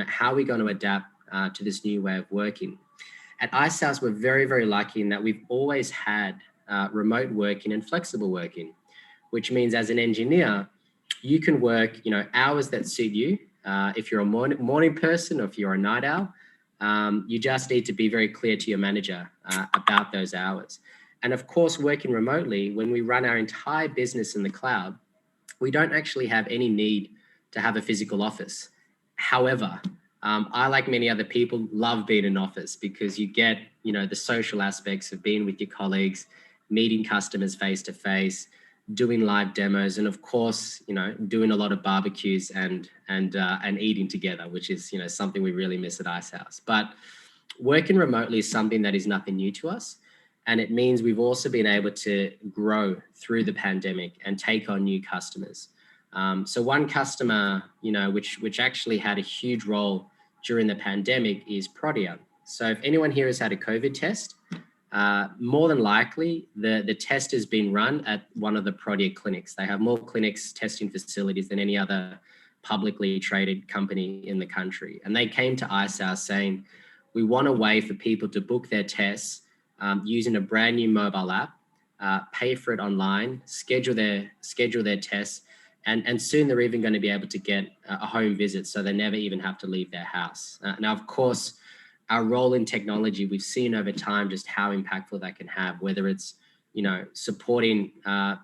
how are we going to adapt to this new way of working? At iSAOS, we're very, very lucky in that we've always had remote working and flexible working, which means as an engineer, you can work, hours that suit you. If you're a morning person or if you're a night owl, you just need to be very clear to your manager about those hours. And of course, working remotely, when we run our entire business in the cloud, we don't actually have any need to have a physical office. However, I, like many other people, love being in office because you get, the social aspects of being with your colleagues, meeting customers face to face, doing live demos, and of course, doing a lot of barbecues and eating together, which is, something we really miss at iSAOS. But working remotely is something that is nothing new to us. And it means we've also been able to grow through the pandemic and take on new customers. So one customer, which actually had a huge role during the pandemic is Protea. So if anyone here has had a COVID test, more than likely the test has been run at one of the Protea clinics. They have more clinics, testing facilities than any other publicly traded company in the country. And they came to iSAOS saying, we want a way for people to book their tests using a brand new mobile app, pay for it online, schedule their tests, and soon they're even going to be able to get a home visit, so they never even have to leave their house. Now, of course, our role in technology, we've seen over time just how impactful that can have, whether it's, supporting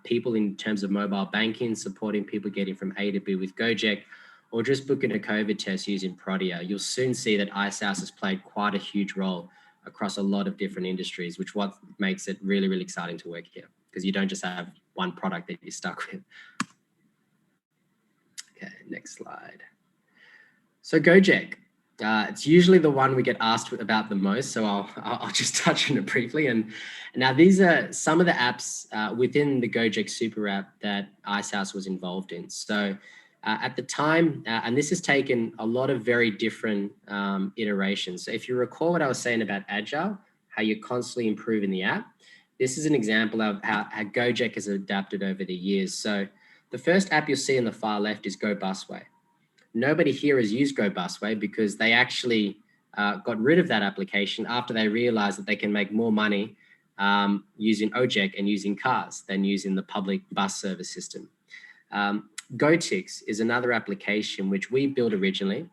people in terms of mobile banking, supporting people getting from A to B with Gojek, or just booking a COVID test using Protea. You'll soon see that iSAOS has played quite a huge role across a lot of different industries, which what makes it really, really exciting to work here, because you don't just have one product that you're stuck with. Okay, next slide. So Gojek, it's usually the one we get asked about the most, so I'll just touch on it briefly. And now these are some of the apps within the Gojek Super App that iSAOS was involved in. So at the time, and this has taken a lot of very different iterations. So if you recall what I was saying about Agile, how you're constantly improving the app, this is an example of how Gojek has adapted over the years. So the first app you'll see on the far left is Go Busway. Nobody here has used Go Busway because they actually got rid of that application after they realized that they can make more money using Ojek and using cars than using the public bus service system. GoTix is another application which we built originally.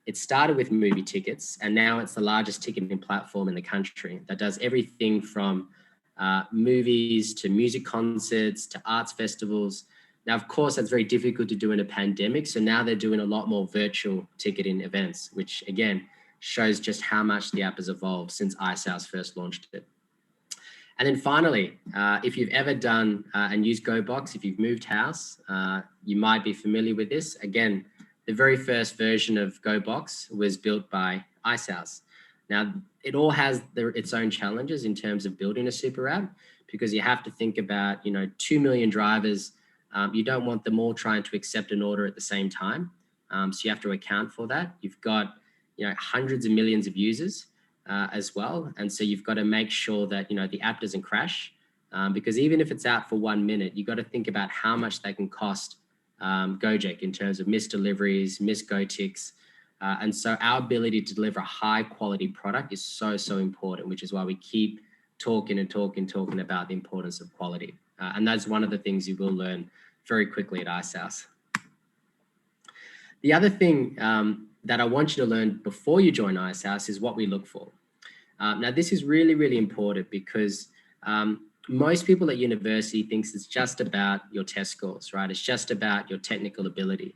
It started with movie tickets, and now it's the largest ticketing platform in the country that does everything from movies to music concerts to arts festivals. Now, of course, that's very difficult to do in a pandemic. So now they're doing a lot more virtual ticketing events, which again shows just how much the app has evolved since iSAOS first launched it. And then finally, if you've ever done and used GoBox, if you've moved house, you might be familiar with this. Again, the very first version of GoBox was built by iSAOS. Now, it all has its own challenges in terms of building a super app, because you have to think about, 2 million drivers. You don't want them all trying to accept an order at the same time. So you have to account for that. You've got, hundreds of millions of users as well. And so you've got to make sure that, the app doesn't crash, because even if it's out for 1 minute, you've got to think about how much that can cost Gojek in terms of missed deliveries, missed Go ticks. And so our ability to deliver a high quality product is so, so important, which is why we keep talking about the importance of quality. And that's one of the things you will learn very quickly at iSAOS. The other thing that I want you to learn before you join iSAOS is what we look for. Now, this is really, really important because most people at university thinks it's just about your test scores, right? It's just about your technical ability.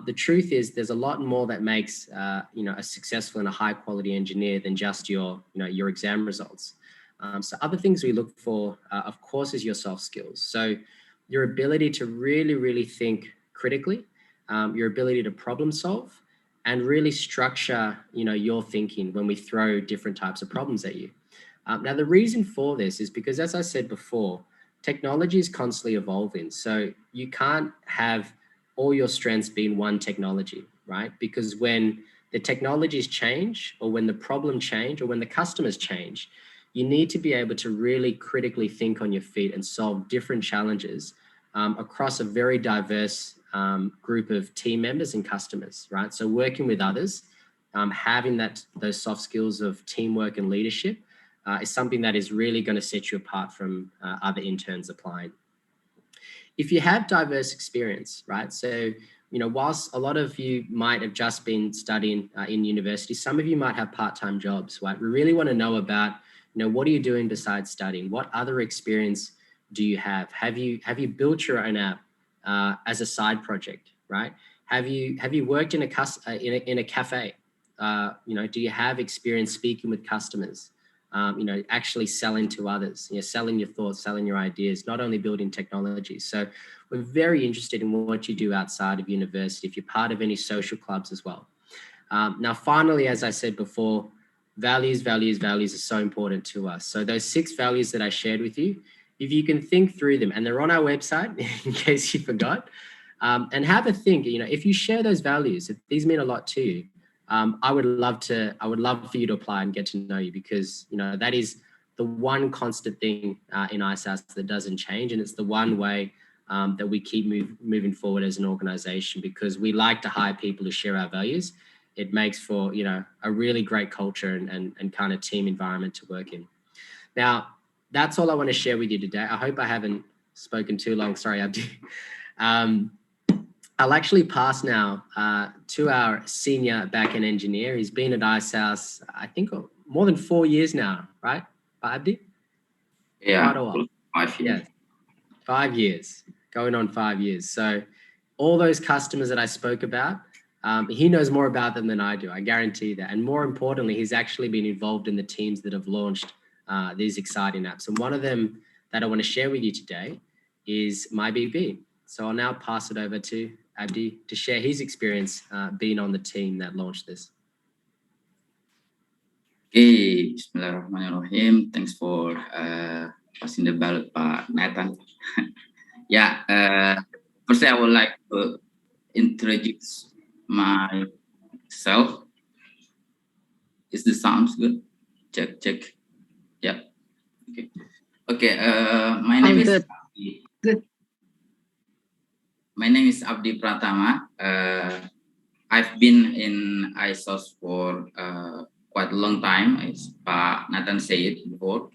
The truth is there's a lot more that makes, a successful and a high quality engineer than just your exam results. So other things we look for, of course, is your soft skills. So your ability to really, really think critically, your ability to problem solve, and really structure, your thinking when we throw different types of problems at you. Now, the reason for this is because, as I said before, technology is constantly evolving. So you can't have all your strengths being one technology, right? Because when the technologies change, or when the problem change, or when the customers change, you need to be able to really critically think on your feet and solve different challenges across a very diverse group of team members and customers, right? So working with others having those soft skills of teamwork and leadership is something that is really going to set you apart from other interns applying. If you have diverse experience, right? So, whilst a lot of you might have just been studying in university, some of you might have part-time jobs, right? We really want to know about, what are you doing besides studying? What other experience do you have? Have you built your own app as a side project, right? Have you worked in a cafe? Do you have experience speaking with customers? Actually selling to others, selling your thoughts, selling your ideas, not only building technology. So we're very interested in what you do outside of university, if you're part of any social clubs as well. Now, finally, as I said before, values are so important to us. So those 6 values that I shared with you, if you can think through them, and they're on our website in case you forgot, and have a think, if you share those values, if these mean a lot to you, I would love for you to apply and get to know you, because that is the one constant thing in iSaaS that doesn't change, and it's the one way that we keep moving forward as an organization, because we like to hire people who share our values. It makes for a really great culture and kind of team environment to work in. Now, that's all I want to share with you today. I hope I haven't spoken too long. Sorry, Abdi. I'll actually pass now to our senior backend engineer. He's been at iSaaS, I think, more than 4 years now, right, Abdi? Yeah, quite a while. 5 years. Yeah, 5 years, going on 5 years. So all those customers that I spoke about, he knows more about them than I do, I guarantee that. And more importantly, he's actually been involved in the teams that have launched these exciting apps. And one of them that I want to share with you today is MyBB. So I'll now pass it over to Abdi to share his experience being on the team that launched this. Okay, Bismillahirrahmanirrahim. Thanks for passing the ballot, Pak Nathan. Yeah, first I would like to introduce myself. Is the sounds good? Check. Yeah. Okay. My name is Abdi. My name is Abdi Pratama. I've been in iSauce for quite a long time, as Pak Nathan said before.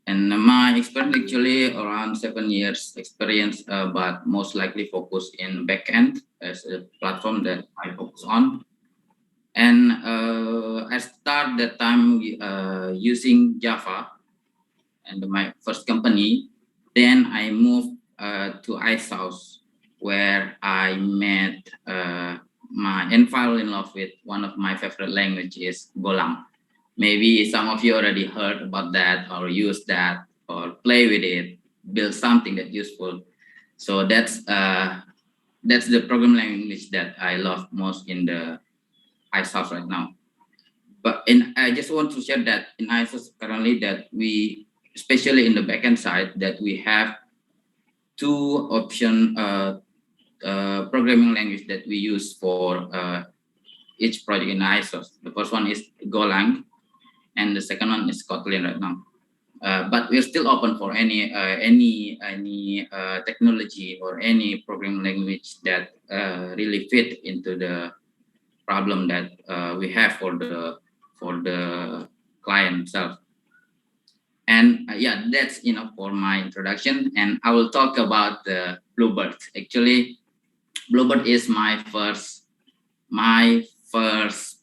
And my experience actually around 7 years experience, but most likely focused in backend as a platform that I focus on. And I started that time using Java and my first company. Then I moved to iSauce, where I met and fell in love with one of my favorite languages, Golang. Maybe some of you already heard about that, or use that, or play with it, build something that's useful. So that's the programming language that I love most in the iSauce right now. But I just want to share that in iSauce currently, that we, especially in the backend side, that we have 2 option programming language that we use for each project in iSauce. The first one is Golang, and the second one is Kotlin right now. But we're still open for any technology or any programming language that really fit into the problem that we have for the client itself. And yeah, that's enough for my introduction. And I will talk about the Bluebird. Actually, Bluebird is my first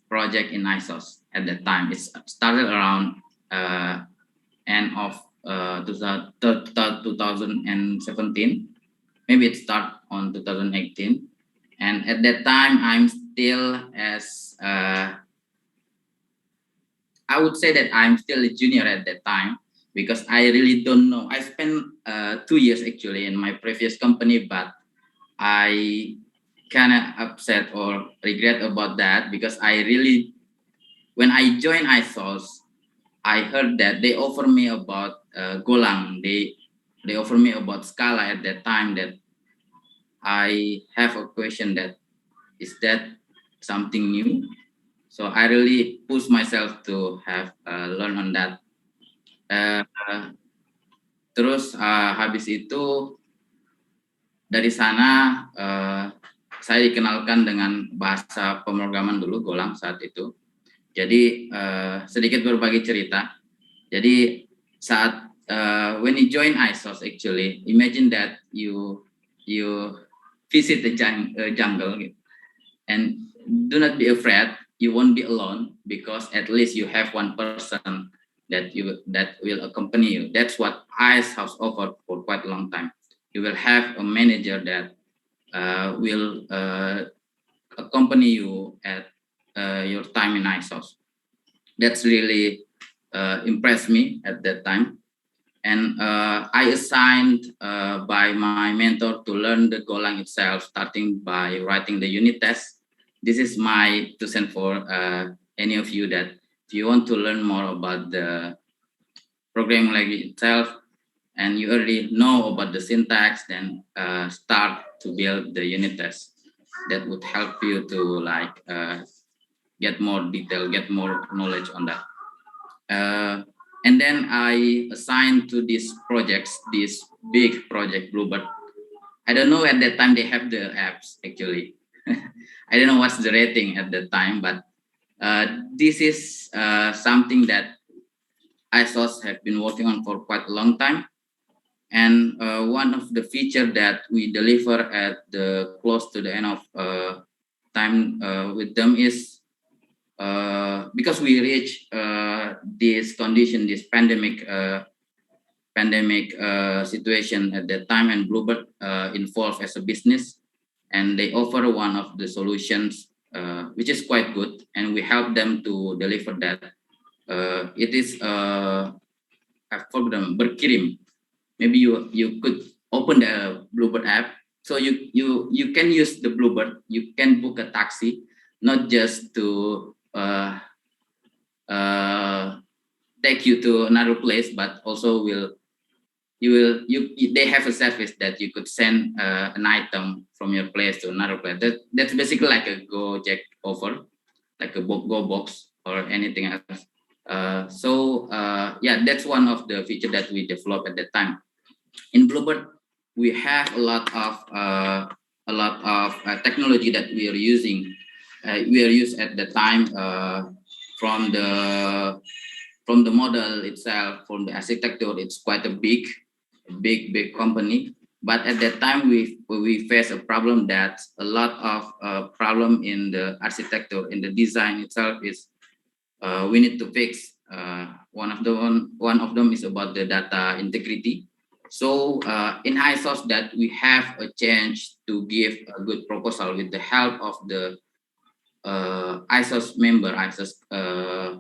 project in iSauce at that time. It started around end of 2017. Maybe it started on 2018. And at that time, I'm still as I would say that I'm still a junior at that time, because I really don't know. I spent 2 years actually in my previous company, but I kind of upset or regret about that, because when I joined iSauce, I heard that they offer me about Golang. They offer me about Scala at that time. That I have a question, that is that something new? So I really push myself to have learn on that. Terus habis itu dari sana saya dikenalkan dengan bahasa pemrograman dulu, Golang saat itu. Jadi sedikit berbagi cerita. Jadi saat when you join ISOS, actually, imagine that you visit the jungle, and do not be afraid. You won't be alone because at least you have one person that will accompany you. That's what ICE has offered for quite a long time. You will have a manager that will accompany you at your time in ISOS. That's really impressed me at that time. And I assigned by my mentor to learn the Golang itself, starting by writing the unit test. This is my 2 cents for any of you that if you want to learn more about the programming language itself, and you already know about the syntax, then start to build the unit test. That would help you to get more detail, get more knowledge on that. And then I assigned to these projects, this big project, Bluebird. I don't know at that time they have the apps actually. I don't know what's the rating at that time, but this is something that ISOS have been working on for quite a long time. And one of the feature that we deliver at the close to the end of time with them is because we reach this condition, this pandemic situation at that time, and Bluebird involved as a business, and they offer one of the solutions which is quite good, and we help them to deliver that. It is I forgot Berkirim. Maybe you could open the Bluebird app, so you can use the Bluebird. You can book a taxi, not just to take you to another place, but also they have a service that you could send an item from your place to another place. That's basically like a Gojek offer, like a Go box or anything else. Yeah, that's one of the features that we developed at that time. In Bluebird, we have a lot of technology that we are using. We are used at the time from the model itself, from the architecture. It's quite a big company. But at that time, we face a problem that a lot of problem in the architecture, in the design itself is we need to fix. One of them is about the data integrity. So in ISOS that we have a chance to give a good proposal with the help of the ISOS member, ISOS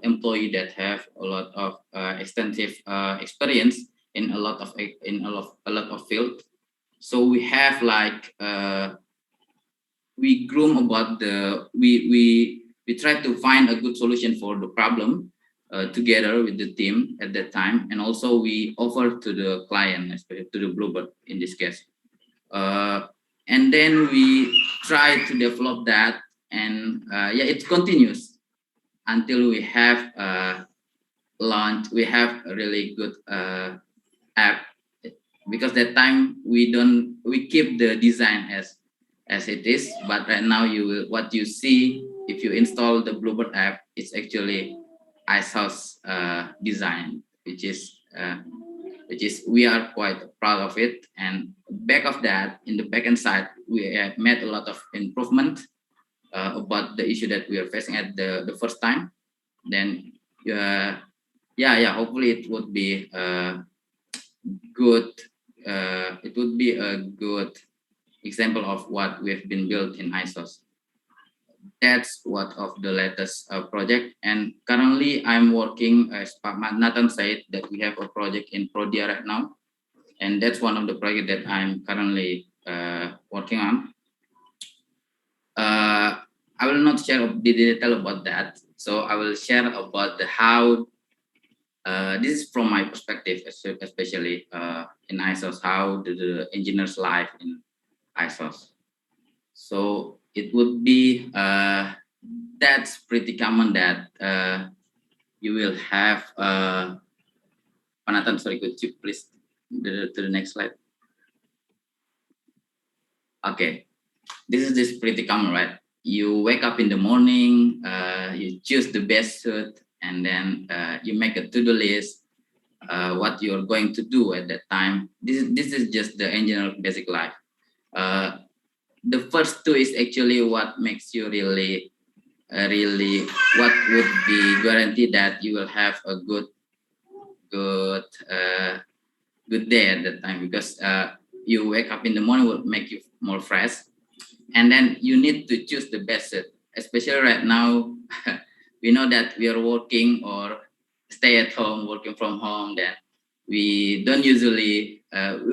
employee that have a lot of extensive experience in a lot of field. So we have we groom about we try to find a good solution for the problem together with the team at that time, and also we offer to the client, especially to the Bluebird in this case. And then we try to develop that, and yeah, it continues until we have launched. We have a really good app, because that time we keep the design as it is, but right now what you see if you install the Bluebird app, it's actually ISOS design, which is we are quite proud of it. And back of that, in the backend side, we have made a lot of improvement about the issue that we are facing at the first time. Then hopefully it would be good. It would be a good example of what we've been built in ISOS. That's what of the latest project. And currently I'm working, as Pak Nathan said, that we have a project in Prodia right now. And that's one of the projects that I'm currently working on. I will not share the detail about that. So I will share about how, this is from my perspective, especially in ISOS, how the engineer's life in ISOS. So it would be, that's pretty common that you will have, Panatan, sorry, could you please to the next slide? Okay, this is pretty common, right? you wake up in the morning, you choose the best suit, and then you make a to-do list, what you're going to do at that time. This is just the engineer basic life. The first two is actually what makes you really what would be guaranteed that you will have a good day at that time, because you wake up in the morning will make you more fresh, and then you need to choose the best set, especially right now. We know that we are working or stay at home, working from home, then we don't usually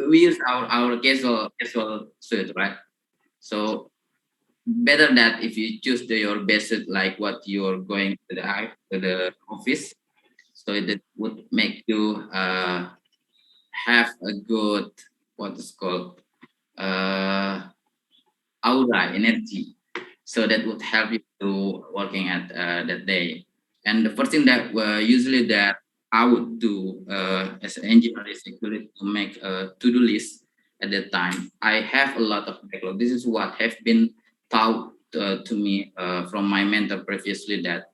we use our casual suit, right? So better that if you choose your best suit, like what you're going to the office, so that would make you have a good, what is called, aura, energy, so that would help you to working at that day. And the first thing that usually that I would do as an engineer is actually to make a to-do list. At that time I have a lot of backlog. This is what have been taught to me from my mentor previously, that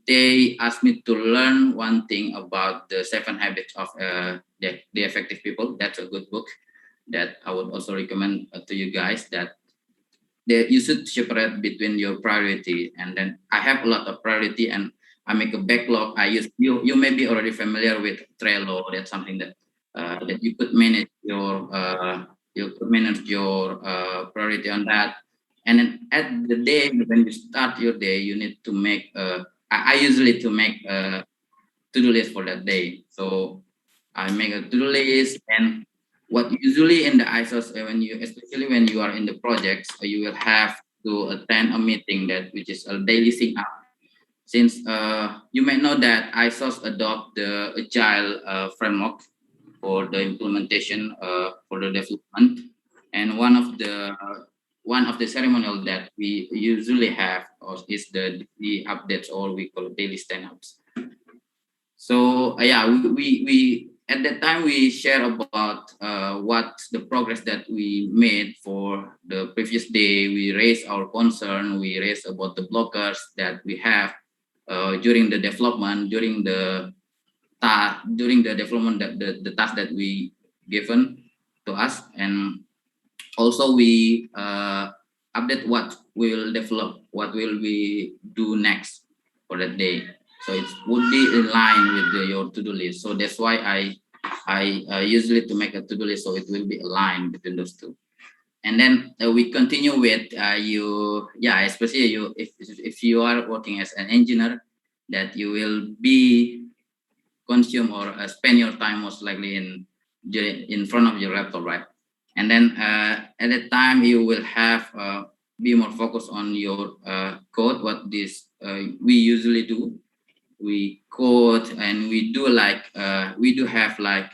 they asked me to learn one thing about the 7 habits of the effective people. That's a good book that I would also recommend to you guys, that you should separate between your priority. And then I have a lot of priority and I make a backlog. I use, you may be already familiar with Trello. That's something that that you could manage your priority on that. And then at the day when you start your day, you need to make I usually to make a to-do list for that day. So I make a to-do list, and what usually in the ISOs, when you, especially when you are in the projects, you will have to attend a meeting that which is a daily sync up. Since you may know that ISOs adopt the agile framework for the implementation for the development, and one of the ceremonial that we usually have is the updates, or we call it daily stand-ups. So yeah, we at that time we share about what the progress that we made for the previous day. We raise our concern. We raise about the blockers that we have during the development, during the development, that the task that we given to us. And also we update what we'll develop, what will we do next for that day. So it would be in line with your to-do list. So that's why I usually to make a to-do list, so it will be aligned between those two. And then we continue with especially you, if you are working as an engineer, that you will be consume or spend your time most likely in front of your laptop, right? And then at that time you will have be more focused on your code. What this we usually do, we code, and we do like we do have like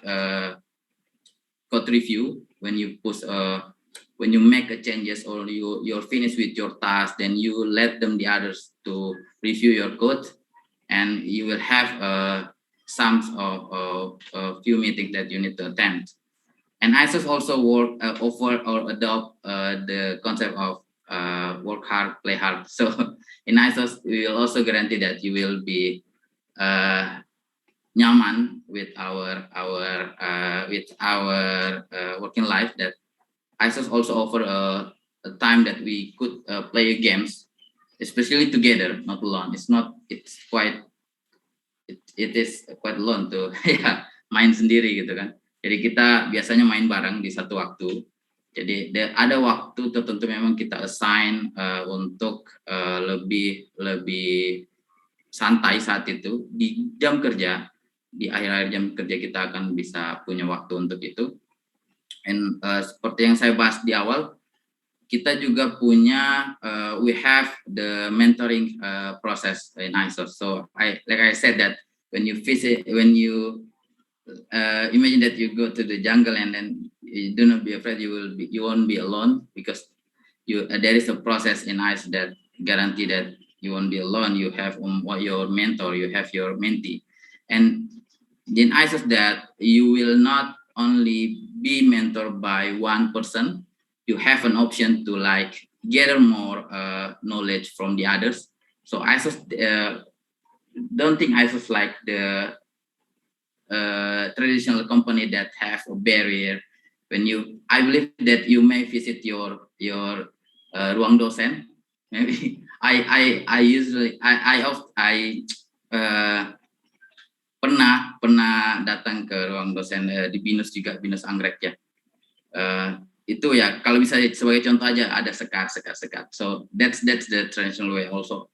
code review. When you push when you make a changes, or you're finished with your task, then you let them the others to review your code, and you will have some of a few meetings that you need to attend. And ISOs also offer or adopt the concept of work hard, play hard. So in ISOs, we will also guarantee that you will be nyaman with our working life. That ISOs also offer a time that we could play games, especially together, not alone. It is quite alone tuh ya, main sendiri gitu kan. Jadi kita biasanya main bareng di satu waktu. Jadi ada waktu tertentu memang kita assign untuk lebih santai saat itu di jam kerja. Di akhir-akhir jam kerja kita akan bisa punya waktu untuk itu. And seperti yang saya bahas di awal, kita juga punya we have the mentoring process in ISOs. So like I said that when you imagine that you go to the jungle, and then you do not be afraid, you won't be alone, because there is a process in ISO that guarantee that you won't be alone. You have your mentor, you have your mentee, and in ISOs that you will not only be mentored by one person. You have an option to like gather more knowledge from the others. So ISOs don't think ISOs like the traditional company that have a barrier. I believe that you may visit your ruang dosen. Maybe I usually pernah datang ke ruang dosen di BINUS juga, BINUS Anggrek ya. Itu ya, kalau misalnya sebagai contoh aja ada sekat. So that's the traditional way also.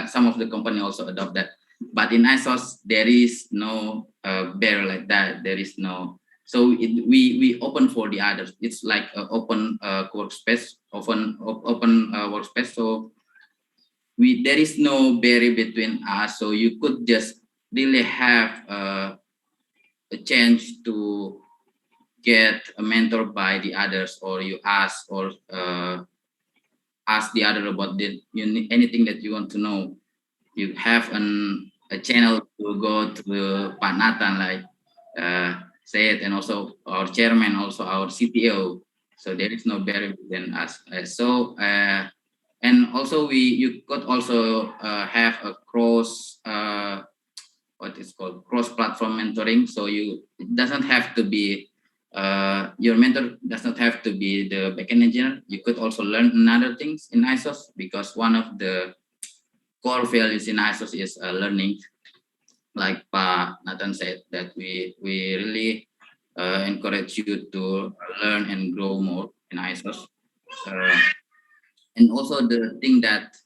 Some of the company also adopt that. But in ISOS there is no barrier like that. There is no. So we open for the others. It's like open workspace, open workspace. So there is no barrier between us. So you could just really have a chance to get a mentor by the others, or you ask the other about anything that you want to know. You have a channel to go to Pak Nathan, like say it, and also our chairman, also our CTO. So there is no barrier between us. And also you could also have a cross what is called cross-platform mentoring. So it doesn't have to be your mentor does not have to be the backend engineer. You could also learn another things in ISOS, because one of the core values in ISOS is learning. Like Pak Nathan said, that we really encourage you to learn and grow more in ISOS. And also the thing that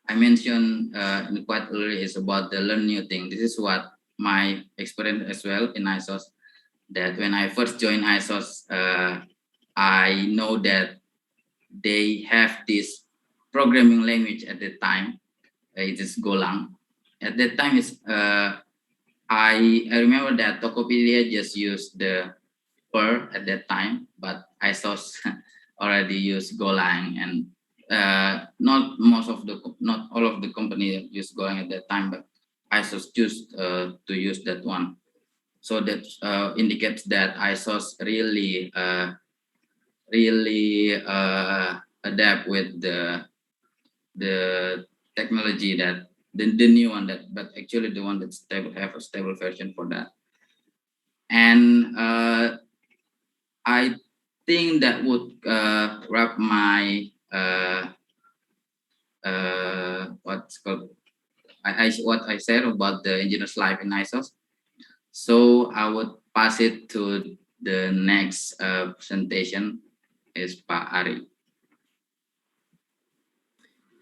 I mentioned quite early is about the learn new thing. This is what my experience as well in ISOS. That when I first joined ISOS, I know that they have this programming language at the time. It is Golang. At that time, I remember that Tokopedia just used the Perl at that time, but ISOS already used Golang, and not all of the company used Golang at that time, but ISOS choose to use that one. So that indicates that ISOS really adapt with the technology, that the new one, but actually the one that's stable, have a stable version for that. And I think that would wrap my what's called what I said about the engineer's life in ISOS. So I would pass it to the next presentation, is Pak Ari.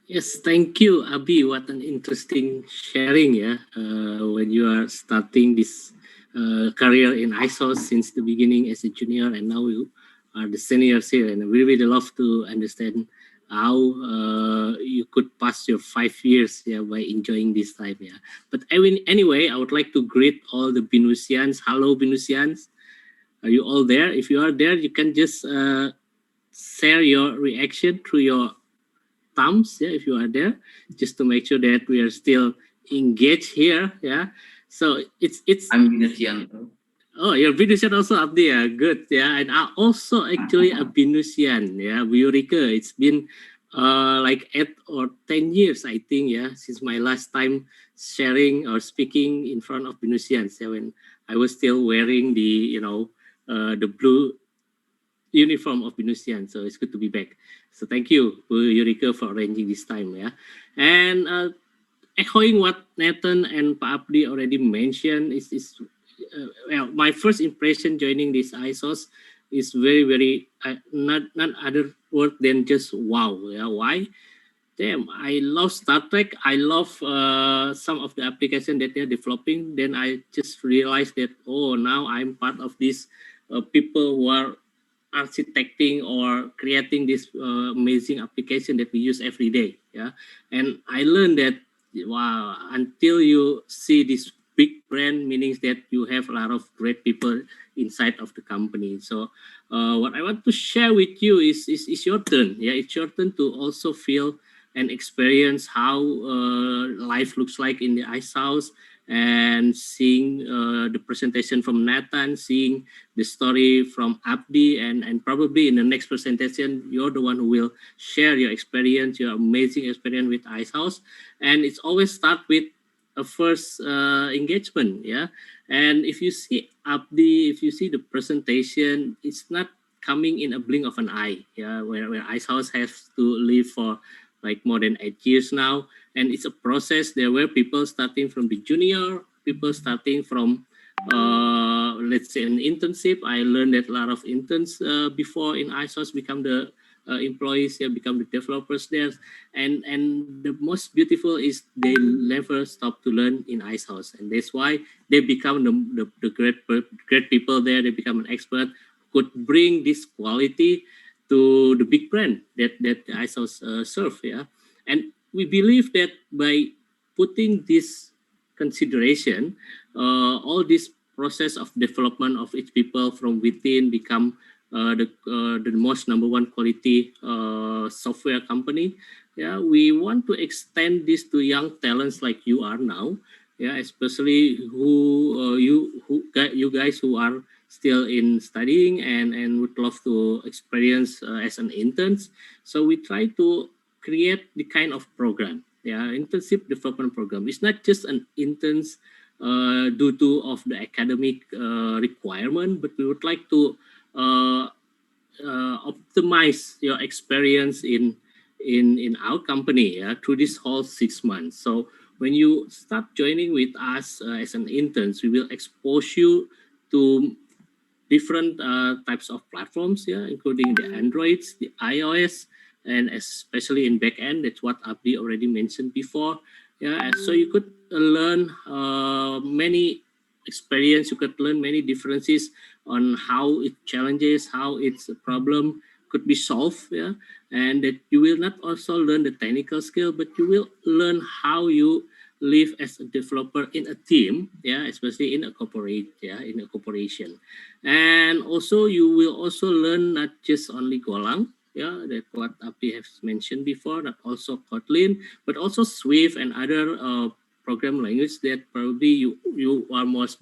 Yes, thank you, Abi. What an interesting sharing, yeah. When you are starting this career in ISOS since the beginning as a junior, and now you are the seniors here, and we really love to understand how you could pass your 5 years, yeah, by enjoying this time, yeah. But anyway, I would like to greet all the Binusians. Hello, Binusians. Are you all there? If you are there, you can just share your reaction through your thumbs, yeah, if you are there, just to make sure that we are still engaged here, yeah. So it's I'm Binusian. Oh, you're Binusian also up there, good, yeah. And I also actually a Binusian, yeah. Bu Yurika, it's been like 8 or 10 years, I think, yeah, since my last time sharing or speaking in front of Binusians, yeah, when I was still wearing the the blue uniform of Binusian. So it's good to be back. So thank you, Bu Yurika, for arranging this time, yeah. And echoing what Nathan and Pak Abdi already mentioned, well, my first impression joining this ISOS is very not other word than just wow, yeah. Why? Damn, I love Star Trek. I love some of the application that they're developing. Then I just realized that, oh, now I'm part of these people who are architecting or creating this amazing application that we use every day, yeah. And I learned that, wow, until you see this big brand, meaning that you have a lot of great people inside of the company. So what I want to share with you is your turn, yeah. It's your turn to also feel and experience how life looks like in the ISOS, and seeing the presentation from Nathan, seeing the story from Abdi, and probably in the next presentation, you're the one who will share your experience, your amazing experience with Icehouse. And it's always start with a first engagement, yeah. And if you see Abdi, if you see the presentation, it's not coming in a blink of an eye, yeah. Where Icehouse has to live for like more than 8 years now, and it's a process. There were people starting from the junior, people starting from let's say an internship. I learned that a lot of interns before in Icehouse become the employees, yeah, become the developers there. And the most beautiful is they never stop to learn in Icehouse, and that's why they become the great people there. They become an expert, could bring this quality to the big brand that Icehouse serve, yeah. And we believe that by putting this consideration, all this process of development of each people from within become the most number one quality software company. Yeah, we want to extend this to young talents like you are now. Yeah, especially you guys who are still in studying and would love to experience as an interns. So we try to create the kind of program, yeah, internship development program. It's not just an interns due to of the academic requirement, but we would like to uh, optimize your experience in our company, yeah, through this whole 6 months. So when you start joining with us as an intern, we will expose you to different types of platforms, yeah, including the Androids, the iOS, and especially in backend. That's what Abdi already mentioned before. Yeah, and so you could learn many experience. You could learn many differences on how it challenges, how its problem could be solved. Yeah, and that you will not also learn the technical skill, but you will learn how you live as a developer in a team. Yeah, especially in a corporate. Yeah, in a corporation. And also you will also learn not just only Golang, yeah, that what Abdi has mentioned before, not also Kotlin, but also Swift and other program language that probably you are most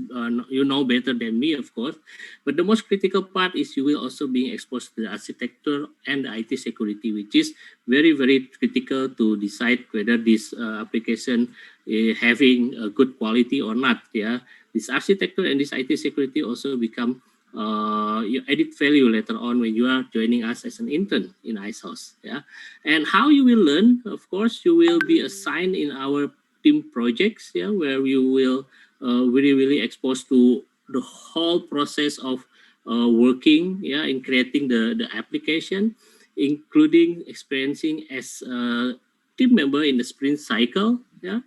you know better than me, of course. But the most critical part is you will also be exposed to the architecture and the IT security, which is very critical to decide whether this application is having a good quality or not. Yeah, this architecture and this IT security also become your added value later on when you are joining us as an intern in Icehouse. Yeah, and how you will learn, of course, you will be assigned in our team projects. Yeah, where you will really exposed to the whole process of working. Yeah, in creating the application, including experiencing as a team member in the sprint cycle. Yeah,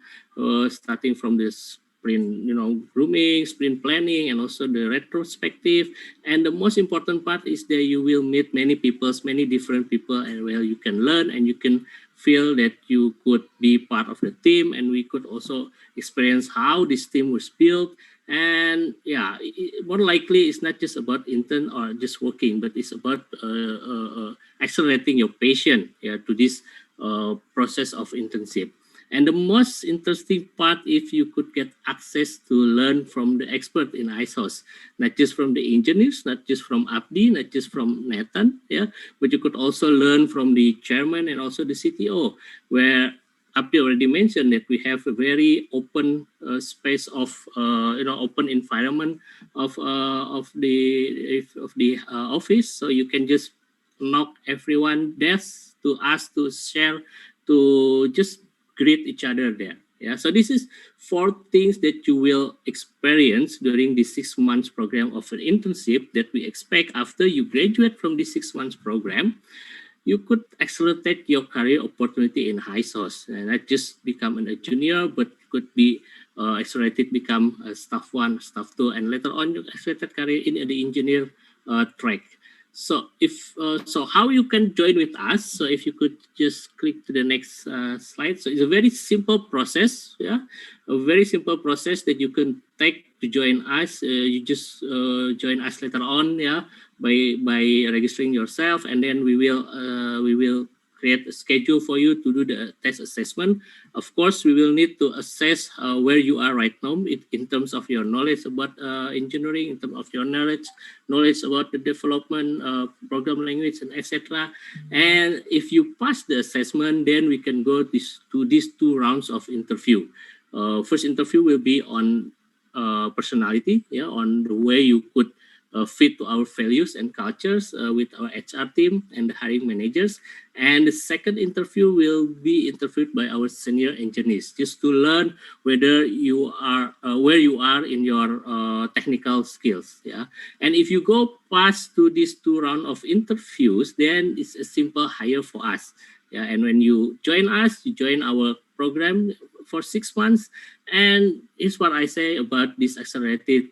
starting from this sprint, grooming, sprint planning, and also the retrospective. And the most important part is that you will meet many different people, and where you can learn and you can feel that you could be part of the team, and we could also experience how this team was built. And yeah, more likely it's not just about intern or just working, but it's about accelerating your passion, yeah, to this process of internship. And the most interesting part, if you could get access to learn from the expert in Icehouse, not just from the engineers, not just from Abdi, not just from Nathan, yeah, but you could also learn from the chairman and also the CTO, where Abdi already mentioned that we have a very open space of open environment of the office, so you can just knock everyone desk to ask to share, to just greet each other there. Yeah, so this is 4 things that you will experience during the 6 months program of an internship that we expect after you graduate from this 6 months program. You could accelerate your career opportunity in Icehouse, and not just become a junior, but could be accelerated, become a staff 1, staff 2, and later on you accelerated career in the engineer track. So so how you can join with us? So if you could just click to the next slide. So it's a very simple process, yeah, a very simple process that you can take to join us. You just join us later on, yeah, by registering yourself, and then we will create a schedule for you to do the test assessment. Of course, we will need to assess where you are right now in terms of your knowledge about engineering, in terms of your knowledge about the development, program language, and etc. And if you pass the assessment, then we can go to these 2 rounds of interview. First interview will be on personality, on the way you could fit to our values and cultures with our HR team and the hiring managers. And the second interview will be interviewed by our senior engineers, just to learn whether you are where you are in your technical skills. And if you go past to these 2 rounds of interviews, then it's a simple hire for us. And when you join us, you join our program for 6 months. And here's what I say about this accelerated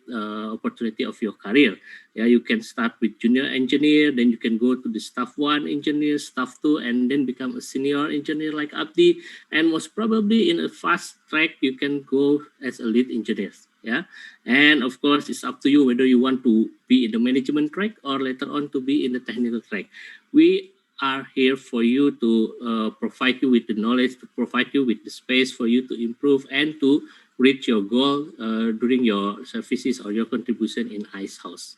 opportunity of your career. You can start with junior engineer, then you can go to the staff 1 engineer, staff 2, and then become a senior engineer like Abdi. And most probably in a fast track, you can go as a lead engineer. And of course, it's up to you whether you want to be in the management track or later on to be in the technical track. We are here for you to provide you with the knowledge, to provide you with the space for you to improve and to reach your goal during your services or your contribution in Icehouse.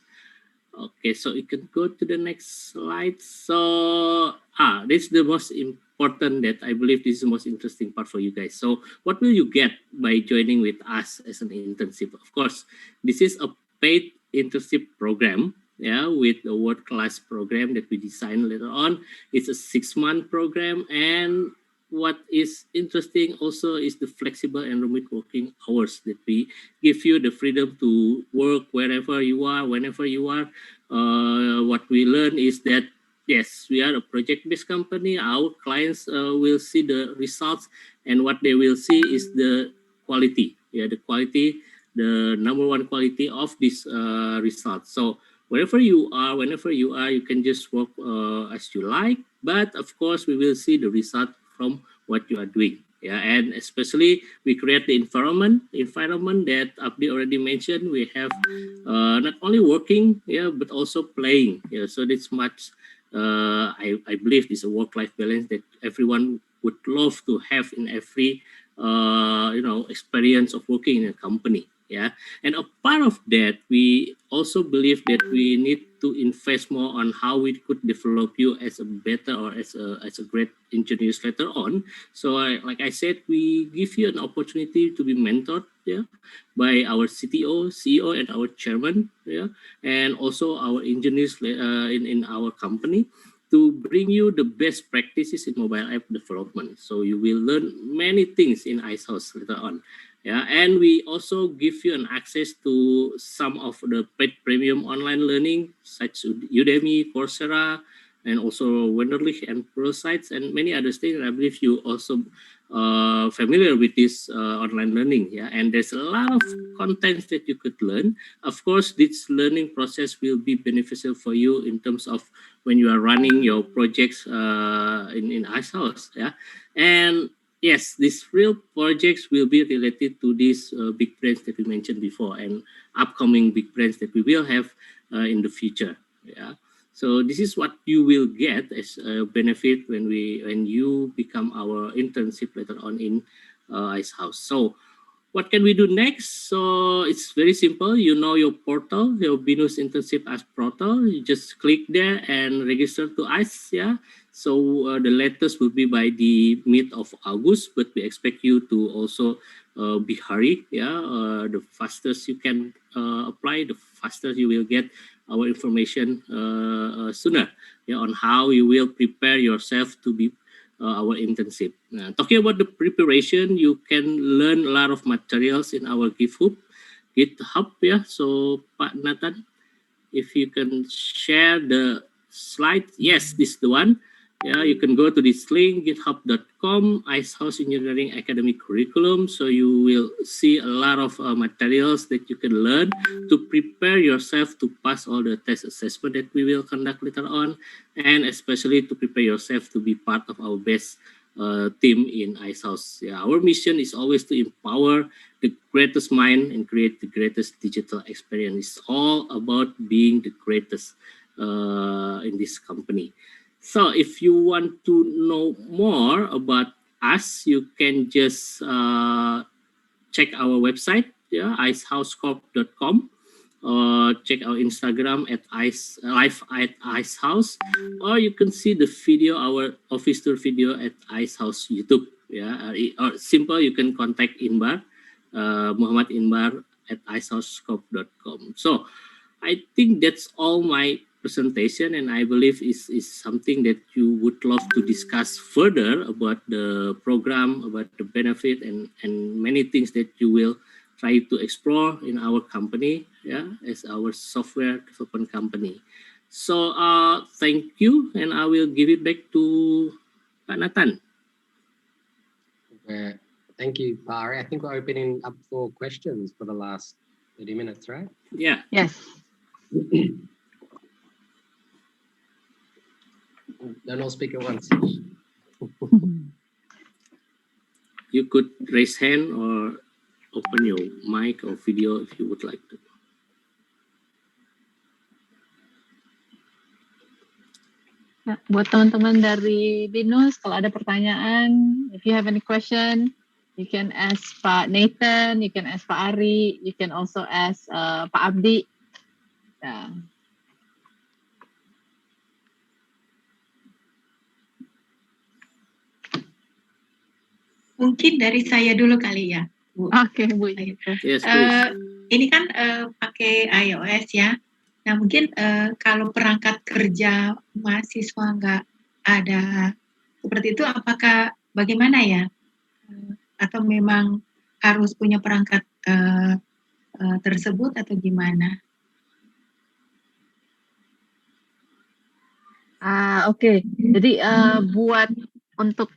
Okay, so you can go to the next slide. So, this is the most important that I believe this is the most interesting part for you guys. So, what will you get by joining with us as an internship? Of course, this is a paid internship program. With a world-class program that we design later on. It's a 6-month program, and what is interesting also is the flexible and remote working hours that we give you the freedom to work wherever you are, whenever you are. What we learn is that yes, we are a project-based company. Our clients will see the results, and what they will see is the quality. The quality, the number 1 quality of this result. So wherever you are, whenever you are, you can just work as you like. But of course, we will see the result from what you are doing. And especially we create the environment that Abdi already mentioned. We have not only working, but also playing. So that's much. I believe it's a work-life balance that everyone would love to have in every experience of working in a company. And a part of that, we also believe that we need to invest more on how we could develop you as a better or as a great engineer later on. So like I said, we give you an opportunity to be mentored by our CTO, CEO, and our chairman, and also our engineers in our company, to bring you the best practices in mobile app development. So you will learn many things in Icehouse later on. And we also give you an access to some of the paid premium online learning, such as Udemy, Coursera, and also Wonderly and ProSites, and many other things. I believe you also familiar with this online learning. And there's a lot of content that you could learn. Of course, this learning process will be beneficial for you in terms of when you are running your projects in Icehouse. And yes, these real projects will be related to these big brands that we mentioned before and upcoming big brands that we will have in the future. So this is what you will get as a benefit when you become our internship later on in Icehouse. So what can we do next? So it's very simple. You know your portal, your Binus Internship as portal. You just click there and register to us. So the latest will be by the mid of August, but we expect you to also be hurry. The fastest you can apply, the faster you will get our information sooner on how you will prepare yourself to be our internship. Talking about the preparation, you can learn a lot of materials in our GitHub. So Pak Nathan, if you can share the slide. Yes, this is the one. You can go to this link, github.com, Icehouse Engineering Academy Curriculum. So you will see a lot of materials that you can learn to prepare yourself to pass all the test assessment that we will conduct later on, and especially to prepare yourself to be part of our best team in Icehouse. Our mission is always to empower the greatest mind and create the greatest digital experience. It's all about being the greatest in this company. So if you want to know more about us, you can just check our website, yeah, icehousecorp.com, or check our Instagram at live at icehouse, or you can see the video, our office tour video at Icehouse YouTube. Yeah, or simple, you can contact Inbar, Muhammad Inbar at icehousecorp.com. So I think that's all my presentation, and I believe is something that you would love to discuss further about the program, about the benefit, and many things that you will try to explore in our company, yeah, as our software development company. So thank you, and I will give it back to Pak Nathan. Thank you, Pari. I think we're opening up for questions for the last 30 minutes, right? Yeah. Yes. Don't all speak at once. You could raise hand or open your mic or video if you would like to. Ya, buat teman-teman dari BINUS, kalau ada pertanyaan, if you have any question, you can ask Pak Nathan, you can ask Pak Ari, you can also ask Pak Abdi. Ya. Mungkin dari saya dulu kali ya, Bu. Oke, Bu. Yes, please. Ini kan pakai iOS ya. Nah, mungkin kalau perangkat kerja mahasiswa nggak ada seperti itu, apakah bagaimana ya? Atau memang harus punya perangkat tersebut atau gimana? Oke. Jadi buat untuk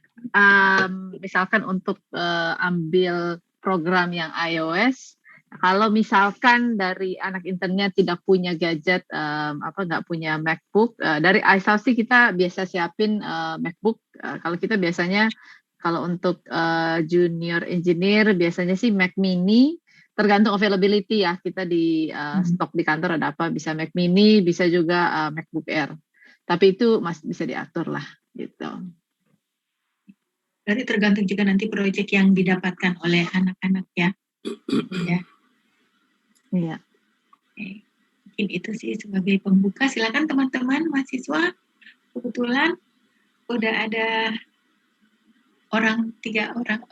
misalkan untuk ambil program yang iOS, kalau misalkan dari anak internnya tidak punya gadget, nggak punya MacBook, dari iSauce sih kita biasa siapin MacBook. Kalau kita biasanya kalau untuk junior engineer biasanya sih Mac Mini, tergantung availability ya. Kita di stok di kantor ada apa, bisa Mac Mini, bisa juga MacBook Air. Tapi itu masih bisa diatur lah gitu. Berarti tergantung juga nanti proyek yang didapatkan oleh anak-anak ya. Ya. Iya. Oke. Mungkin itu sih sebagai pembuka. Silakan teman-teman mahasiswa. Kebetulan udah ada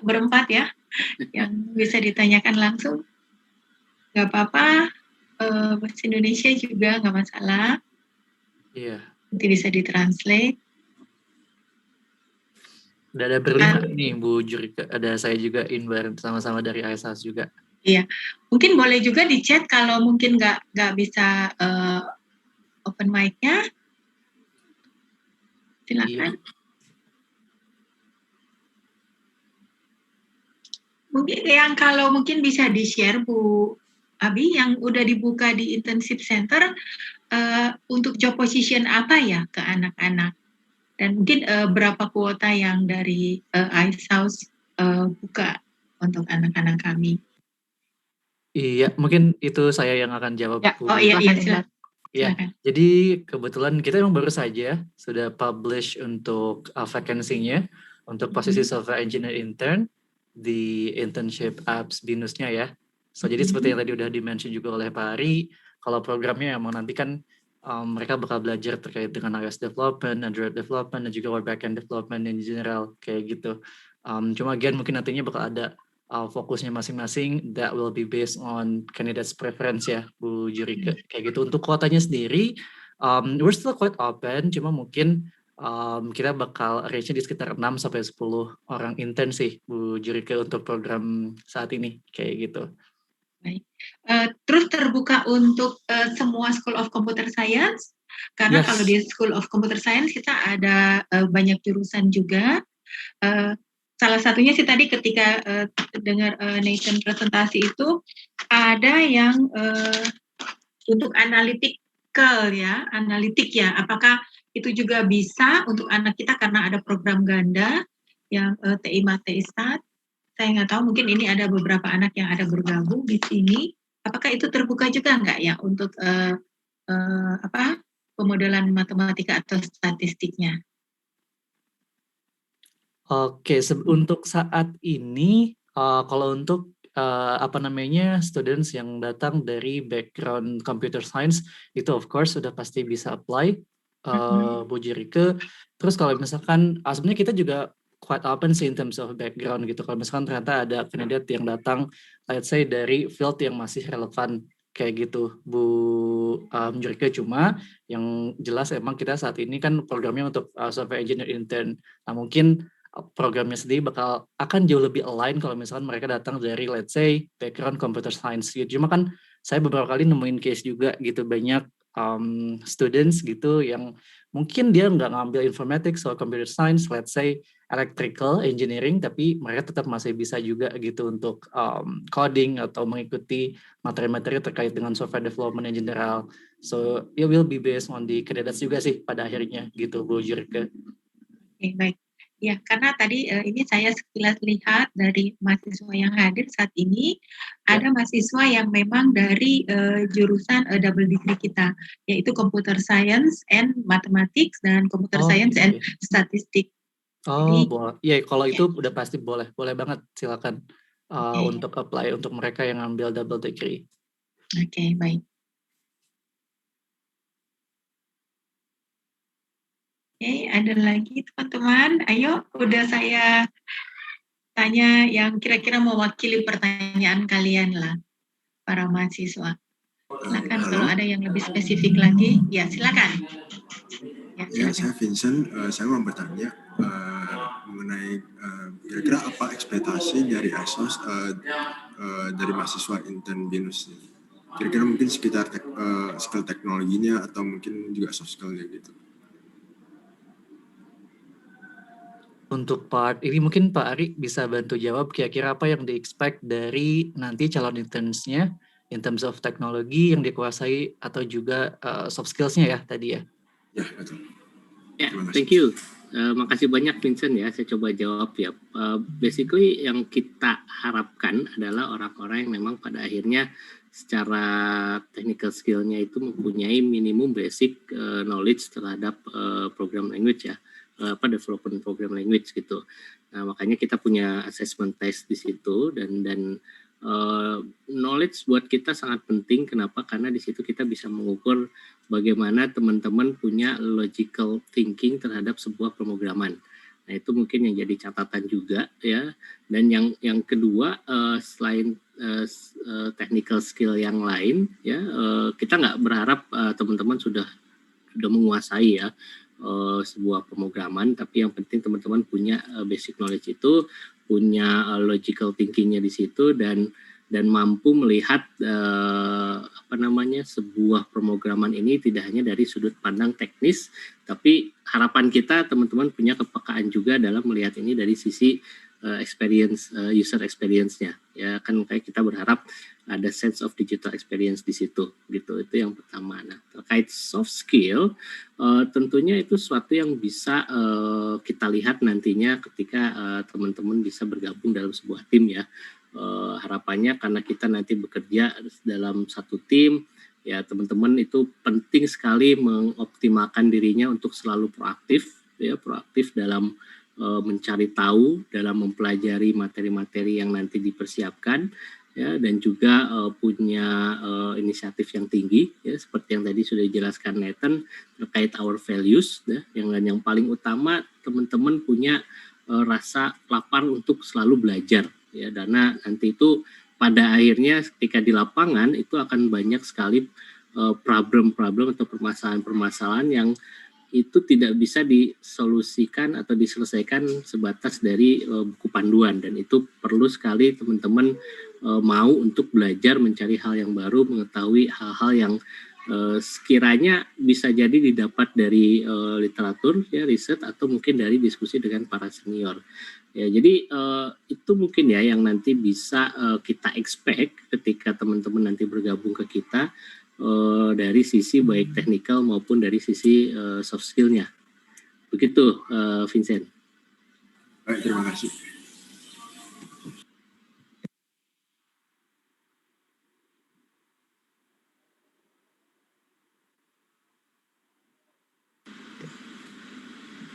berempat ya yang bisa ditanyakan langsung. Gak apa-apa. Bahasa Indonesia juga nggak masalah. Iya. Nanti bisa ditranslate. Udah ada berlima nih Bu Jurika, ada saya juga Inbar, sama-sama dari ISAS juga. Iya, mungkin boleh juga di chat kalau mungkin nggak bisa open mic-nya. Silakan. Iya. Mungkin yang kalau mungkin bisa di-share Bu Abi yang udah dibuka di internship center untuk job position apa ya ke anak-anak? Dan mungkin berapa kuota yang dari iSauce buka untuk anak-anak kami? Iya, mungkin itu saya yang akan jawab. Ya. Bu. Oh iya, Silakan. Ya, jadi kebetulan kita memang baru saja sudah publish untuk vacancy-nya untuk posisi software engineer intern di internship apps BINUS-nya ya. So jadi seperti yang tadi udah di-mention juga oleh Pak Ari, kalau programnya emang nanti kan mereka bakal belajar terkait dengan iOS development, Android development, dan juga web backend development in general kayak gitu. Cuma again mungkin nantinya bakal ada fokusnya masing-masing that will be based on candidates preference ya Bu Jurika kayak gitu. Untuk kuotanya sendiri we're still quite open, cuma mungkin kita bakal range-nya di sekitar 6 sampai 10 orang intern sih Bu Jurika untuk program saat ini kayak gitu. Baik. Terus terbuka untuk semua School of Computer Science karena kalau di School of Computer Science kita ada banyak jurusan juga. Salah satunya sih tadi ketika dengar Nathan presentasi itu ada yang untuk analitik ya. Apakah itu juga bisa untuk anak kita karena ada program ganda yang TI Mate Istat. Saya nggak tahu, mungkin ini ada beberapa anak yang ada bergabung di sini. Apakah itu terbuka juga nggak ya untuk pemodelan matematika atau statistiknya. Oke, untuk saat ini, kalau untuk students yang datang dari background computer science itu of course sudah pasti bisa apply, Bu Jurike. Terus kalau misalkan, sebenarnya kita juga quite open sih in terms of background gitu. Kalau misalkan ternyata ada candidate yang datang, let's say dari field yang masih relevan kayak gitu, Bu Jurike. Cuma yang jelas emang kita saat ini kan programnya untuk software engineer intern. Nah mungkin programnya sendiri akan jauh lebih align kalau misalkan mereka datang dari let's say background computer science gitu. Cuma kan saya beberapa kali nemuin case juga gitu, banyak students gitu yang mungkin dia nggak ngambil informatics atau computer science, let's say electrical engineering, tapi mereka tetap masih bisa juga gitu untuk coding atau mengikuti materi-materi terkait dengan software development in general. So it will be based on the candidates juga sih pada akhirnya gitu, Bu Jurike. Oke, baik. Ya, karena tadi ini saya sekilas lihat dari mahasiswa yang hadir saat ini, ada mahasiswa yang memang dari jurusan double degree kita, yaitu computer science and mathematics dan computer science and statistik. Jadi, boleh. Ya, kalau itu udah pasti boleh banget, silakan untuk apply untuk mereka yang ambil double degree. Oke, baik. Oke, ada lagi teman-teman. Ayo, udah saya tanya yang kira-kira mewakili pertanyaan kalian lah, para mahasiswa. Silakan kalau ada yang lebih spesifik lagi, ya silakan. Ya, saya Vincent. Saya mau bertanya mengenai kira-kira apa ekspektasi dari ASOS dari mahasiswa intern BINUS ini. Kira-kira mungkin sekitar skill teknologinya atau mungkin juga soft skill-nya gitu. Untuk part ini mungkin Pak Ari bisa bantu jawab kira-kira apa yang di-expect dari nanti calon interns-nya in terms of teknologi yang dikuasai atau juga soft skills-nya ya tadi ya. Ya, betul. Ya, thank you. Makasih banyak Vincent ya, saya coba jawab ya. Basically yang kita harapkan adalah orang-orang yang memang pada akhirnya secara technical skill-nya itu mempunyai minimum basic knowledge terhadap program language ya. Development program language gitu. Nah, makanya kita punya assessment test di situ dan knowledge buat kita sangat penting. Kenapa? Karena di situ kita bisa mengukur bagaimana teman-teman punya logical thinking terhadap sebuah pemrograman. Nah, itu mungkin yang jadi catatan juga ya. Dan yang kedua selain technical skill yang lain ya, kita nggak berharap teman-teman sudah menguasai ya sebuah pemrograman, tapi yang penting teman-teman punya basic knowledge itu, punya logical thinkingnya di situ dan mampu melihat sebuah pemrograman ini tidak hanya dari sudut pandang teknis, tapi harapan kita teman-teman punya kepekaan juga dalam melihat ini dari sisi experience, user experience-nya ya, kan kayak kita berharap ada sense of digital experience di situ gitu. Itu yang pertama. Nah, terkait soft skill tentunya itu sesuatu yang bisa kita lihat nantinya ketika teman-teman bisa bergabung dalam sebuah tim ya. Harapannya karena kita nanti bekerja dalam satu tim ya, teman-teman itu penting sekali mengoptimalkan dirinya untuk selalu proaktif dalam mencari tahu, dalam mempelajari materi-materi yang nanti dipersiapkan ya, dan juga punya inisiatif yang tinggi ya, seperti yang tadi sudah dijelaskan Nathan terkait our values ya, yang paling utama teman-teman punya rasa lapar untuk selalu belajar ya, karena nanti itu pada akhirnya ketika di lapangan itu akan banyak sekali problem-problem atau permasalahan-permasalahan yang itu tidak bisa disolusikan atau diselesaikan sebatas dari buku panduan, dan itu perlu sekali teman-teman mau untuk belajar mencari hal yang baru, mengetahui hal-hal yang sekiranya bisa jadi didapat dari literatur ya, riset, atau mungkin dari diskusi dengan para senior ya. Jadi itu mungkin ya yang nanti bisa kita expect ketika teman-teman nanti bergabung ke kita dari sisi baik teknikal maupun dari sisi soft skill-nya. Begitu Vincent. Baik, terima kasih.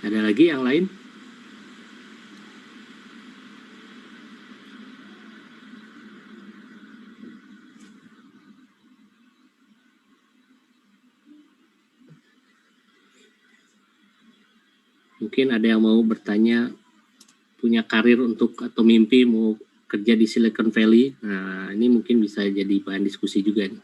Ada lagi yang lain? Mungkin ada yang mau bertanya, punya karir untuk atau mimpi mau kerja di Silicon Valley. Nah, ini mungkin bisa jadi bahan diskusi juga nih.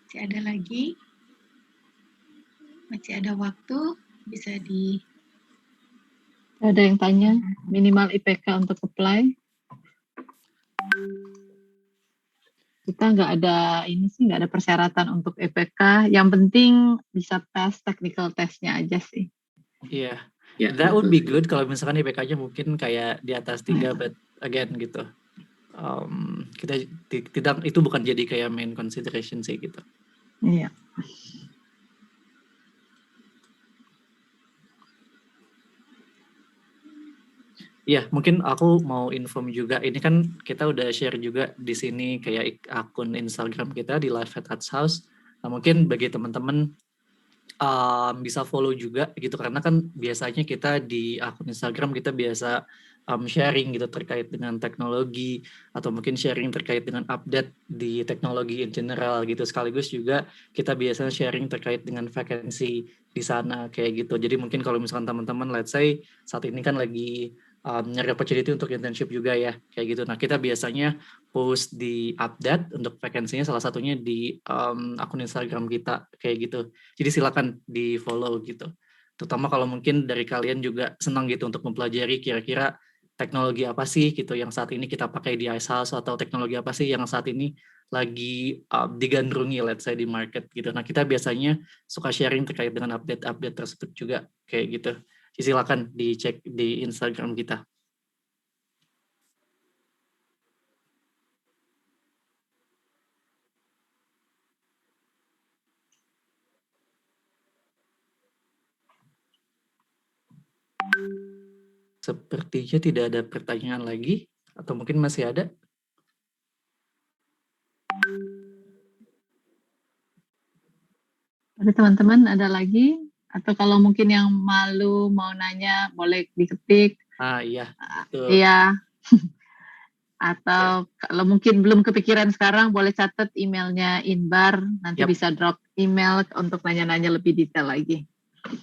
Masih ada lagi? Masih ada waktu? Bisa di... Ada yang tanya minimal IPK untuk apply? Kita nggak ada ini sih, nggak ada persyaratan untuk IPK. Yang penting bisa pass technical testnya aja sih. Iya. Ya, That would be betul. good kalau misalkan IPK-nya mungkin kayak di atas 3, but again gitu. Kita tidak, itu bukan jadi kayak main consideration sih gitu. Iya. Ya, mungkin aku mau inform juga. Ini kan kita udah share juga di sini kayak akun Instagram kita di Live at Arts House. Nah, mungkin bagi teman-teman bisa follow juga gitu, karena kan biasanya kita di akun Instagram kita biasa sharing gitu terkait dengan teknologi atau mungkin sharing terkait dengan update di teknologi in general gitu, sekaligus juga kita biasanya sharing terkait dengan vacancy di sana kayak gitu. Jadi mungkin kalau misalkan teman-teman let's say saat ini kan lagi nyari opportunity untuk internship juga ya kayak gitu. Nah, kita biasanya post di update untuk vacancy-nya salah satunya di akun Instagram kita kayak gitu. Jadi silakan di follow gitu. Terutama kalau mungkin dari kalian juga senang gitu untuk mempelajari kira-kira teknologi apa sih gitu yang saat ini kita pakai di icehouse, atau teknologi apa sih yang saat ini lagi digandrungi let's say di market gitu. Nah, kita biasanya suka sharing terkait dengan update-update tersebut juga kayak gitu. Jadi silakan dicek di Instagram kita. Sepertinya tidak ada pertanyaan lagi, atau mungkin masih ada? Ada teman-teman ada lagi? Atau kalau mungkin yang malu mau nanya boleh diketik. Iya, betul. Iya. Atau kalau mungkin belum kepikiran sekarang boleh catat emailnya Inbar, nanti bisa drop email untuk nanya-nanya lebih detail lagi.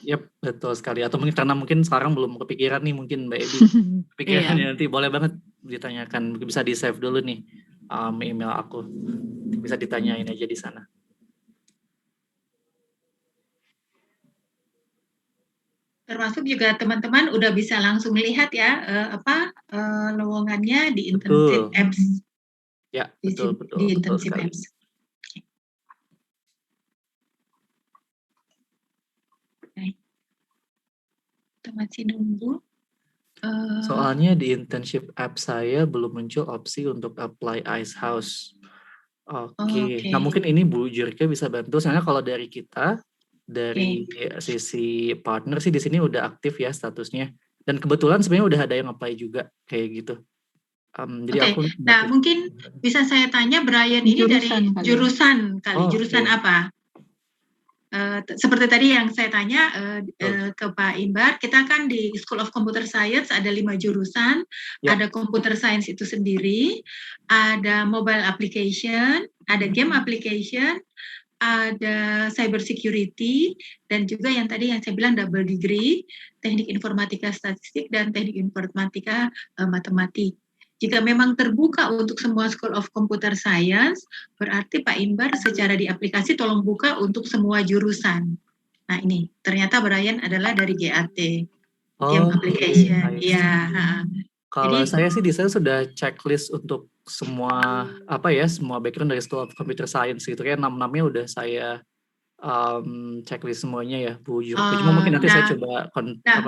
Yap, betul sekali. Atau mungkin karena mungkin sekarang belum kepikiran nih mungkin Mbak Ebi. Kepikiran ya nanti boleh banget ditanyakan, bisa di save dulu nih email aku. Bisa ditanyain aja di sana. Termasuk juga teman-teman udah bisa langsung lihat ya lowongannya di internship apps. Ya, betul Di internship sekali. apps. Baik. Kita masih nunggu. Soalnya di internship app saya belum muncul opsi untuk apply icehouse. Oke. Nah, mungkin ini Bu Jurke bisa bantu. Soalnya kalau dari kita, dari sisi partner sih di sini udah aktif ya statusnya. Dan kebetulan sebenarnya udah ada yang apply juga kayak gitu. Jadi aku nah mungkin bisa saya tanya Brian ini dari jurusan apa? Seperti tadi yang saya tanya ke Pak Inbar, kita kan di School of Computer Science ada 5 jurusan, ada Computer Science itu sendiri, ada Mobile Application, ada Game Application, ada Cyber Security, dan juga yang tadi yang saya bilang double degree, Teknik Informatika Statistik dan Teknik Informatika Matematik. Jika memang terbuka untuk semua School of Computer Science, berarti Pak Inbar secara di aplikasi tolong buka untuk semua jurusan. Nah ini, ternyata Brian adalah dari GAT, Game Application. Ya. Kalau saya sih di sana sudah checklist untuk semua semua background dari School of Computer Science gitu, kayak 6-6-nya udah saya checklist semuanya ya Bu Jurke. Cuma mungkin nanti saya coba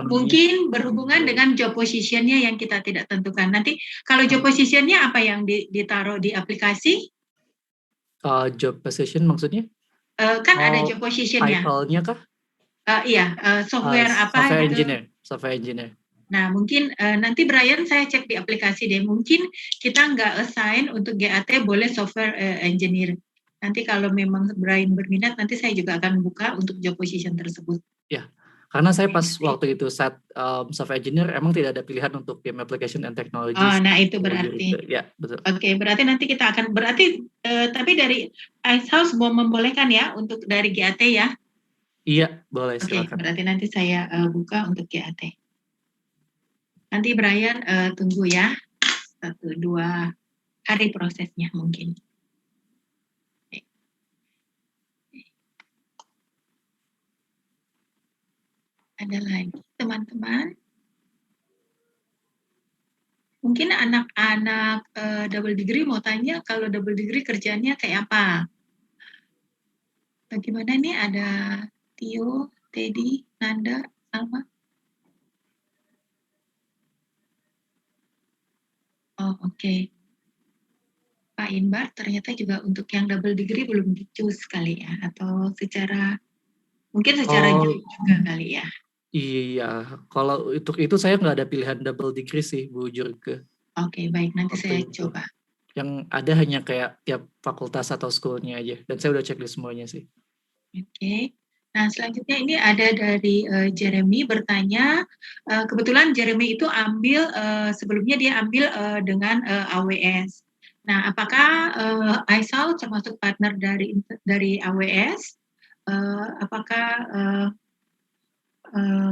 mungkin berhubungan dengan job position-nya yang kita tidak tentukan. Nanti kalau job position-nya apa yang ditaruh di aplikasi? Job position maksudnya? Kan ada job position-nya. Title-nya kah? Iya, software apa software gitu? Software engineer. Nah, mungkin nanti Brian saya cek di aplikasi deh. Mungkin kita nggak assign untuk GAT boleh software engineer. Nanti kalau memang Brian berminat, nanti saya juga akan buka untuk job position tersebut. Ya, karena saya pas waktu itu saat software engineer emang tidak ada pilihan untuk game application and technology. Oh, nah itu berarti. Ya, betul. Oke, berarti nanti kita akan tapi dari Icehouse mau membolehkan ya untuk dari GAT ya? Iya, boleh Oke, silakan. berarti nanti saya buka untuk GAT. Nanti Brian tunggu ya 1-2 hari prosesnya mungkin. Ada lagi teman-teman? Mungkin anak-anak double degree mau tanya kalau double degree kerjaannya kayak apa? Bagaimana nih ada Tio, Teddy, Nanda, Salma? Oh, oke. Pak Inbar ternyata juga untuk yang double degree belum di-choose kali ya, atau mungkin secara job juga kali ya. Iya, kalau itu saya nggak ada pilihan double degree sih, Bu Jurke. Oke, baik, nanti saya coba. Yang ada hanya kayak tiap fakultas atau school-nya aja, dan saya udah checklist semuanya sih. Oke. Nah, selanjutnya ini ada dari Jeremy bertanya, kebetulan Jeremy itu ambil, sebelumnya dia ambil dengan AWS. Nah, apakah Aisal termasuk partner dari AWS? Apakah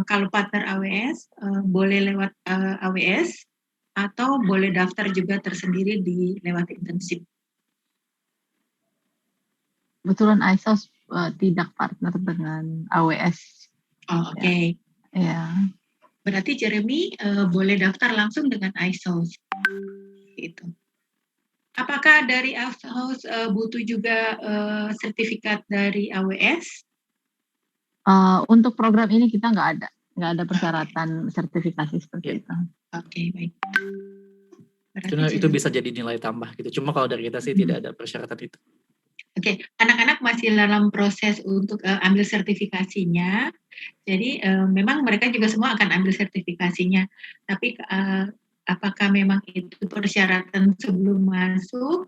kalau partner AWS boleh lewat AWS atau boleh daftar juga tersendiri lewat internship? Kebetulan Icehouse tidak partner dengan AWS. Oh, oke. Ya. Berarti Jeremy boleh daftar langsung dengan Icehouse. Gitu. Apakah dari Icehouse butuh juga sertifikat dari AWS? Untuk program ini kita nggak ada persyaratan sertifikasi seperti itu. Oke, baik. Karena itu bisa jadi nilai tambah gitu. Cuma kalau dari kita sih tidak ada persyaratan itu. Oke, anak-anak masih dalam proses untuk ambil sertifikasinya. Jadi memang mereka juga semua akan ambil sertifikasinya. Tapi apakah memang itu persyaratan sebelum masuk?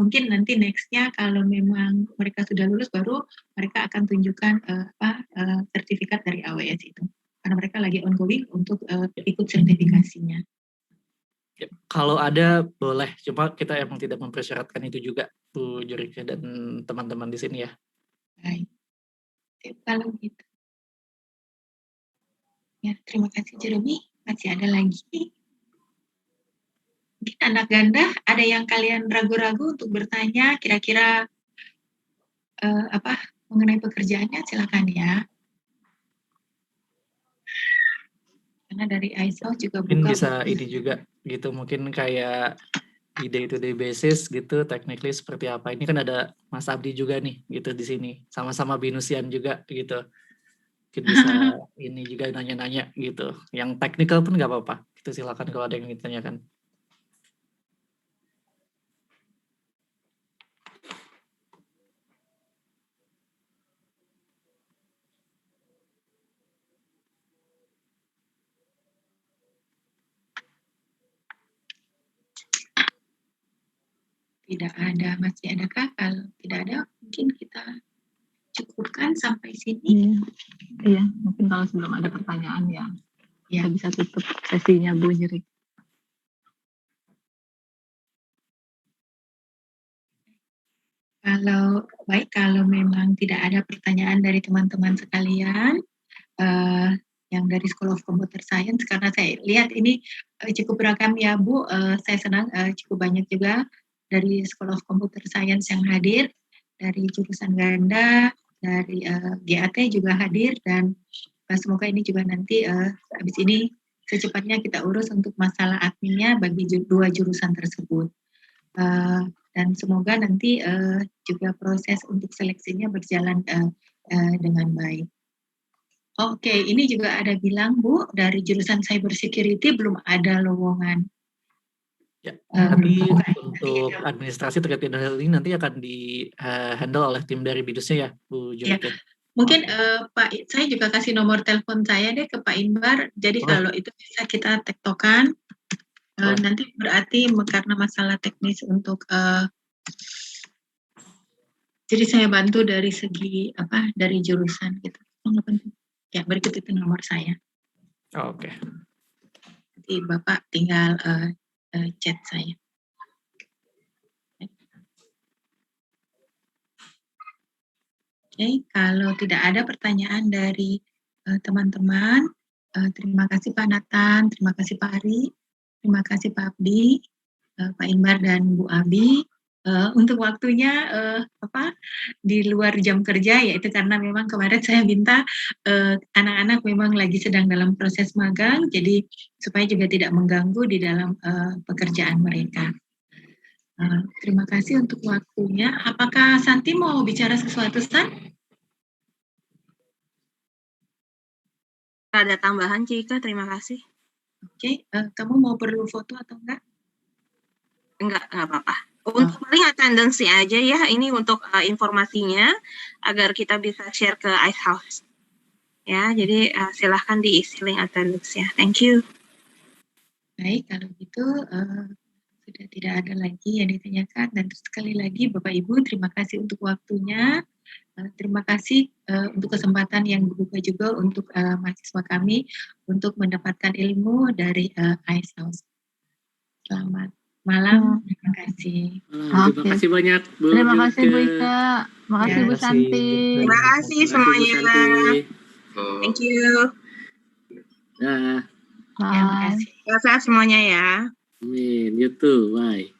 Mungkin nanti nextnya kalau memang mereka sudah lulus baru mereka akan tunjukkan sertifikat dari AWS itu. Karena mereka lagi ongoing untuk ikut sertifikasinya. Ya, kalau ada boleh, cuma kita emang tidak mempersyaratkan itu juga, Bu Jurike dan teman-teman di sini ya. Baik, kalau gitu. Ya, terima kasih Jeremy. Masih ada lagi. Mungkin anak ganda, ada yang kalian ragu-ragu untuk bertanya kira-kira mengenai pekerjaannya, silakan ya. Karena dari ISO juga mungkin bisa ini juga gitu, mungkin kayak di day-to-day basis gitu, technically seperti apa. Ini kan ada Mas Abdi juga nih gitu di sini, sama-sama binusian juga gitu. Mungkin bisa ini juga nanya-nanya gitu. Yang technical pun nggak apa-apa. Itu silakan kalau ada yang ditanyakan. Tidak ada, masih adakah? Kalau tidak ada, mungkin kita cukupkan sampai sini. Iya, mungkin kalau sebelum ada pertanyaan ya, kita bisa tutup sesinya Bu Jurike. Kalau memang tidak ada pertanyaan dari teman-teman sekalian, yang dari School of Computer Science, karena saya lihat ini cukup beragam ya Bu, saya senang cukup banyak juga dari School of Computer Science yang hadir, dari jurusan ganda, dari GAT juga hadir, dan semoga ini juga nanti habis ini secepatnya kita urus untuk masalah adminnya bagi dua jurusan tersebut. Dan semoga nanti juga proses untuk seleksinya berjalan dengan baik. Oke, ini juga ada bilang Bu, dari jurusan cyber security belum ada lowongan. Ya, tapi untuk administrasi terkait dengan hal ini nanti akan di handle oleh tim dari BIDUSnya ya, Bu Jurike. Mungkin Pak, saya juga kasih nomor telepon saya deh ke Pak Inbar. Jadi Oh. kalau itu bisa kita tektokan. Boleh. Nanti berarti karena masalah teknis untuk jadi saya bantu dari segi dari jurusan gitu. Nggak penting. Ya, berikut itu nomor saya. Oke. Jadi Bapak tinggal chat saya. Oke, kalau tidak ada pertanyaan dari teman-teman, terima kasih Pak Nathan, terima kasih Pak Ari, terima kasih Pak Abdi, Pak Imbar dan Bu Abi untuk waktunya di luar jam kerja, yaitu karena memang kemarin saya minta anak-anak memang lagi sedang dalam proses magang, jadi supaya juga tidak mengganggu di dalam pekerjaan mereka. Terima kasih untuk waktunya. Apakah Santi mau bicara sesuatu, San? Ada tambahan, Cika, terima kasih. Oke, kamu mau perlu foto atau enggak? Enggak apa-apa. Untuk paling attendance aja ya, ini untuk informasinya, agar kita bisa share ke Ice House. Ya, jadi silahkan diisi link attendance ya. Thank you. Baik, kalau gitu sudah tidak ada lagi yang ditanyakan. Dan sekali lagi Bapak Ibu, terima kasih untuk waktunya. Terima kasih untuk kesempatan yang dibuka juga untuk mahasiswa kami untuk mendapatkan ilmu dari Ice House. Selamat malam, terima kasih. Terima kasih banyak Bu. Terima kasih Bu Ika, terima kasih Bu Terima kasih. Santi. Terima kasih Terima kasih Bu semuanya. Santi. Thank you. Dah. Terima kasih. Sehat-sehat semuanya ya. Amin. You too. Bye.